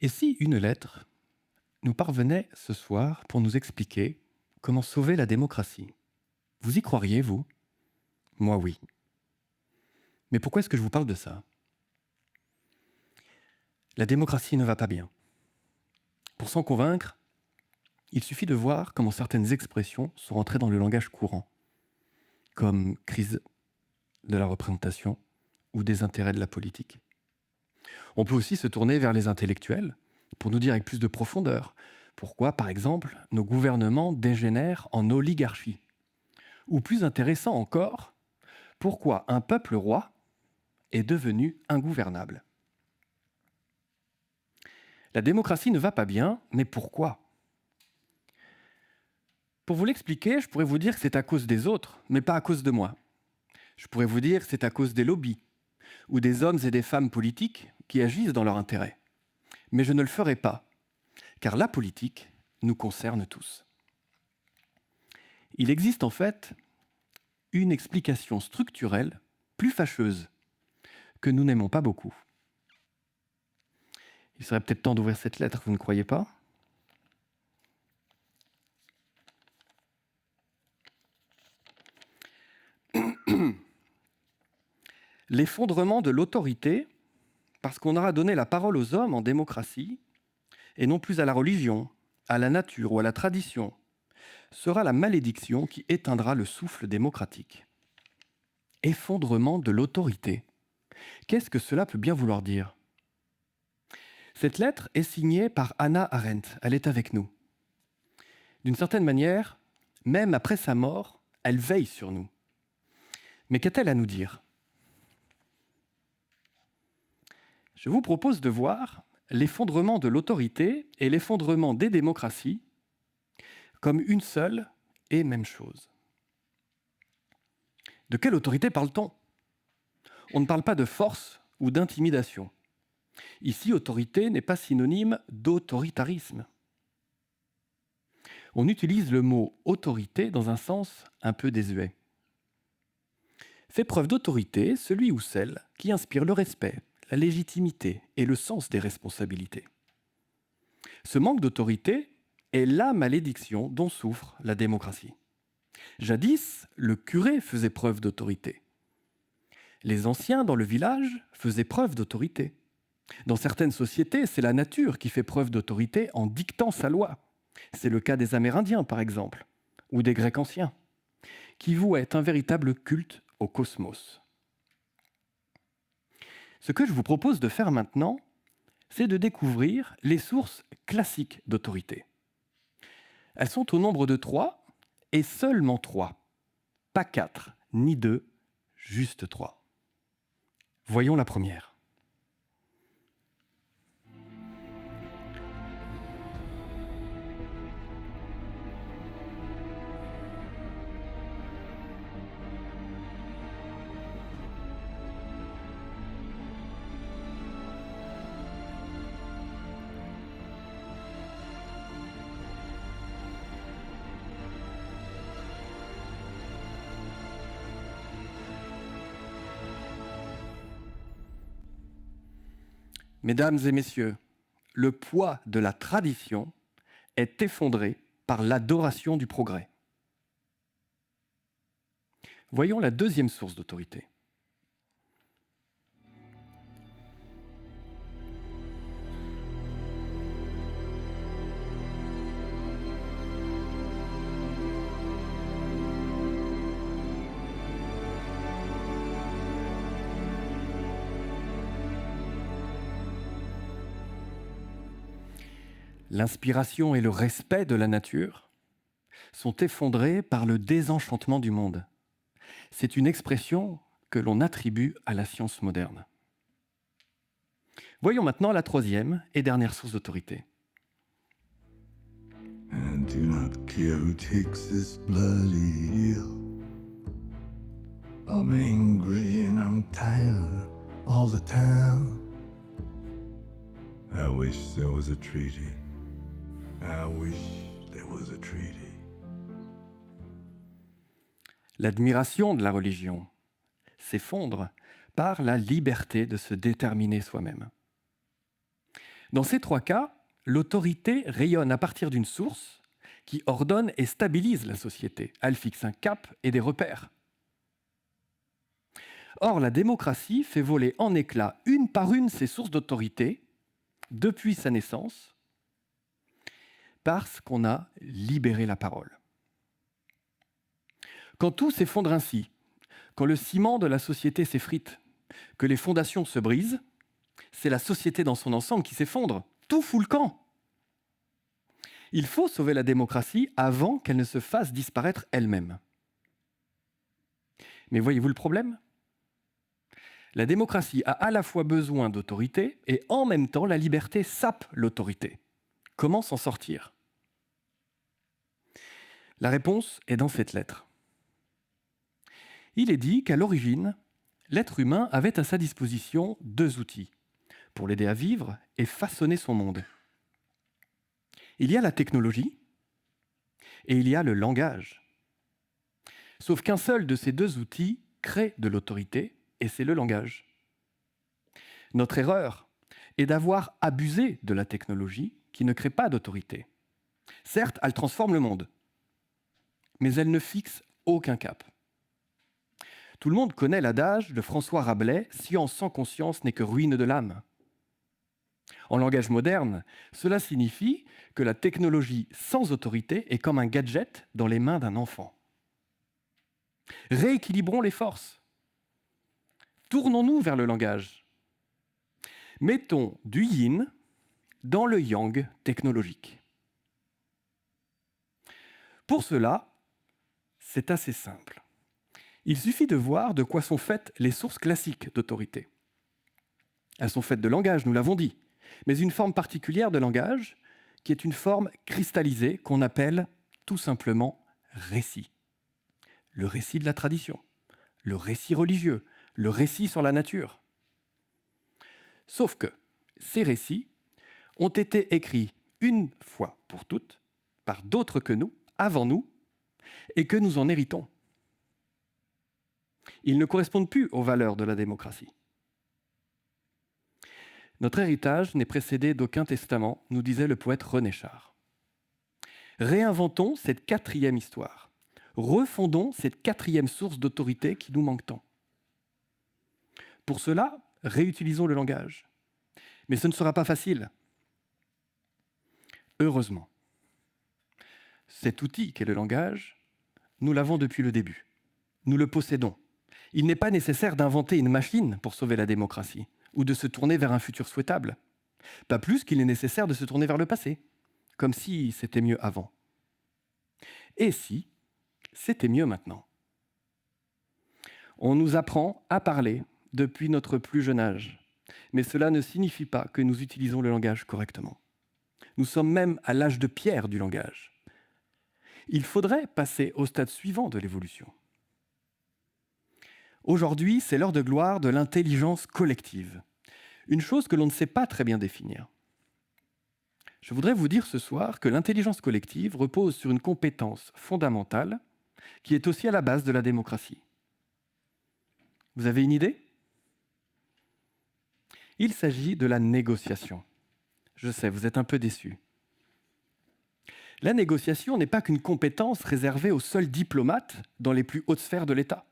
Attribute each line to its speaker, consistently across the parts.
Speaker 1: Et si une lettre nous parvenait ce soir pour nous expliquer comment sauver la démocratie? Vous y croiriez, vous? Moi, oui. Mais pourquoi est-ce que je vous parle de ça? La démocratie ne va pas bien. Pour s'en convaincre, il suffit de voir comment certaines expressions sont rentrées dans le langage courant, comme crise de la représentation ou des intérêts de la politique. On peut aussi se tourner vers les intellectuels pour nous dire avec plus de profondeur pourquoi, par exemple, nos gouvernements dégénèrent en oligarchie. Ou plus intéressant encore, pourquoi un peuple roi est devenu ingouvernable. La démocratie ne va pas bien, mais pourquoi? Pour vous l'expliquer, je pourrais vous dire que c'est à cause des autres, mais pas à cause de moi. Je pourrais vous dire que c'est à cause des lobbies, ou des hommes et des femmes politiques qui agissent dans leur intérêt. Mais je ne le ferai pas, car la politique nous concerne tous. Il existe en fait une explication structurelle plus fâcheuse que nous n'aimons pas beaucoup. Il serait peut-être temps d'ouvrir cette lettre, vous ne croyez pas? L'effondrement de l'autorité, parce qu'on aura donné la parole aux hommes en démocratie, et non plus à la religion, à la nature ou à la tradition, sera la malédiction qui éteindra le souffle démocratique. Effondrement de l'autorité. Qu'est-ce que cela peut bien vouloir dire? Cette lettre est signée par Hannah Arendt, elle est avec nous. D'une certaine manière, même après sa mort, elle veille sur nous. Mais qu'a-t-elle à nous dire? Je vous propose de voir l'effondrement de l'autorité et l'effondrement des démocraties comme une seule et même chose. De quelle autorité parle-t-on? On ne parle pas de force ou d'intimidation. Ici, autorité n'est pas synonyme d'autoritarisme. On utilise le mot autorité dans un sens un peu désuet. Fait preuve d'autorité celui ou celle qui inspire le respect, la légitimité et le sens des responsabilités. Ce manque d'autorité est la malédiction dont souffre la démocratie. Jadis, le curé faisait preuve d'autorité. Les anciens dans le village faisaient preuve d'autorité. Dans certaines sociétés, c'est la nature qui fait preuve d'autorité en dictant sa loi. C'est le cas des Amérindiens, par exemple, ou des Grecs anciens, qui vouaient un véritable culte au cosmos. Ce que je vous propose de faire maintenant, c'est de découvrir les sources classiques d'autorité. Elles sont au nombre de 3, et seulement 3. Pas 4, ni 2, juste 3. Voyons la première. Mesdames et messieurs, le poids de la tradition est effondré par l'adoration du progrès. Voyons la deuxième source d'autorité. L'inspiration et le respect de la nature sont effondrés par le désenchantement du monde. C'est une expression que l'on attribue à la science moderne. Voyons maintenant la troisième et dernière source d'autorité.
Speaker 2: And do not care who takes this bloody hill. I'm angry and I'm tired all the time. I wish there was a treaty. I wish there was a treaty.
Speaker 1: L'admiration de la religion s'effondre par la liberté de se déterminer soi-même. Dans ces trois cas, l'autorité rayonne à partir d'une source qui ordonne et stabilise la société. Elle fixe un cap et des repères. Or, la démocratie fait voler en éclats une par une ces sources d'autorité depuis sa naissance parce qu'on a libéré la parole. Quand tout s'effondre ainsi, quand le ciment de la société s'effrite, que les fondations se brisent, c'est la société dans son ensemble qui s'effondre. Tout fout le camp. Il faut sauver la démocratie avant qu'elle ne se fasse disparaître elle-même. Mais voyez-vous le problème ? La démocratie a à la fois besoin d'autorité et en même temps la liberté sape l'autorité. Comment s'en sortir ? La réponse est dans cette lettre. Il est dit qu'à l'origine, l'être humain avait à sa disposition deux outils pour l'aider à vivre et façonner son monde. Il y a la technologie et il y a le langage. Sauf qu'un seul de ces deux outils crée de l'autorité, et c'est le langage. Notre erreur est d'avoir abusé de la technologie qui ne crée pas d'autorité. Certes, elle transforme le monde, mais elle ne fixe aucun cap. Tout le monde connaît l'adage de François Rabelais « Science sans conscience n'est que ruine de l'âme ». En langage moderne, cela signifie que la technologie sans autorité est comme un gadget dans les mains d'un enfant. Rééquilibrons les forces. Tournons-nous vers le langage. Mettons du yin dans le yang technologique. Pour cela, c'est assez simple. Il suffit de voir de quoi sont faites les sources classiques d'autorité. Elles sont faites de langage, nous l'avons dit, mais une forme particulière de langage qui est une forme cristallisée qu'on appelle tout simplement récit. Le récit de la tradition, le récit religieux, le récit sur la nature. Sauf que ces récits ont été écrits une fois pour toutes par d'autres que nous, avant nous, et que nous en héritons. Ils ne correspondent plus aux valeurs de la démocratie. Notre héritage n'est précédé d'aucun testament, nous disait le poète René Char. Réinventons cette quatrième histoire. Refondons cette quatrième source d'autorité qui nous manque tant. Pour cela, réutilisons le langage. Mais ce ne sera pas facile. Heureusement. Cet outil qu'est le langage, nous l'avons depuis le début. Nous le possédons. Il n'est pas nécessaire d'inventer une machine pour sauver la démocratie ou de se tourner vers un futur souhaitable. Pas plus qu'il est nécessaire de se tourner vers le passé, comme si c'était mieux avant. Et si c'était mieux maintenant ? On nous apprend à parler depuis notre plus jeune âge, mais cela ne signifie pas que nous utilisons le langage correctement. Nous sommes même à l'âge de pierre du langage. Il faudrait passer au stade suivant de l'évolution. Aujourd'hui, c'est l'heure de gloire de l'intelligence collective, une chose que l'on ne sait pas très bien définir. Je voudrais vous dire ce soir que l'intelligence collective repose sur une compétence fondamentale qui est aussi à la base de la démocratie. Vous avez une idée ? Il s'agit de la négociation. Je sais, vous êtes un peu déçus. La négociation n'est pas qu'une compétence réservée aux seuls diplomates dans les plus hautes sphères de l'État.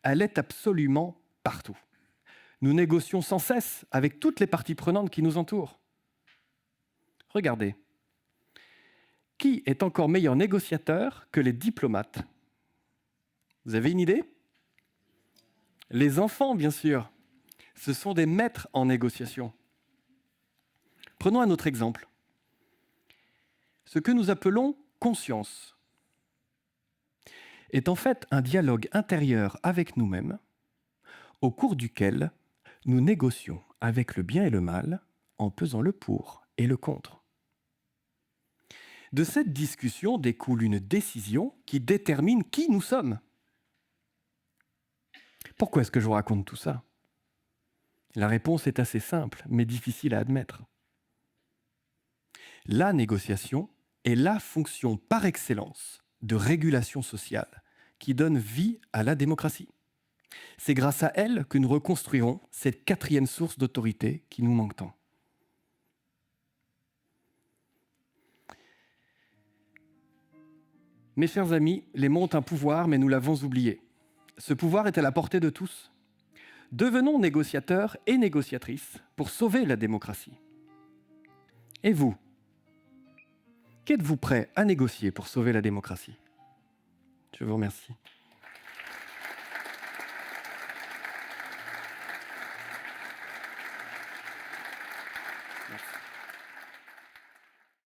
Speaker 1: Elle est absolument partout. Nous négocions sans cesse avec toutes les parties prenantes qui nous entourent. Regardez. Qui est encore meilleur négociateur que les diplomates ? Vous avez une idée ? Les enfants, bien sûr. Ce sont des maîtres en négociation. Prenons un autre exemple. Ce que nous appelons conscience est en fait un dialogue intérieur avec nous-mêmes au cours duquel nous négocions avec le bien et le mal en pesant le pour et le contre. De cette discussion découle une décision qui détermine qui nous sommes. Pourquoi est-ce que je vous raconte tout ça ? La réponse est assez simple, mais difficile à admettre. La négociation est la fonction par excellence de régulation sociale qui donne vie à la démocratie. C'est grâce à elle que nous reconstruirons cette quatrième source d'autorité qui nous manque tant. Mes chers amis, les mots ont un pouvoir, mais nous l'avons oublié. Ce pouvoir est à la portée de tous. Devenons négociateurs et négociatrices pour sauver la démocratie. Et vous, qu'êtes-vous prêt à négocier pour sauver la démocratie ? Je vous remercie.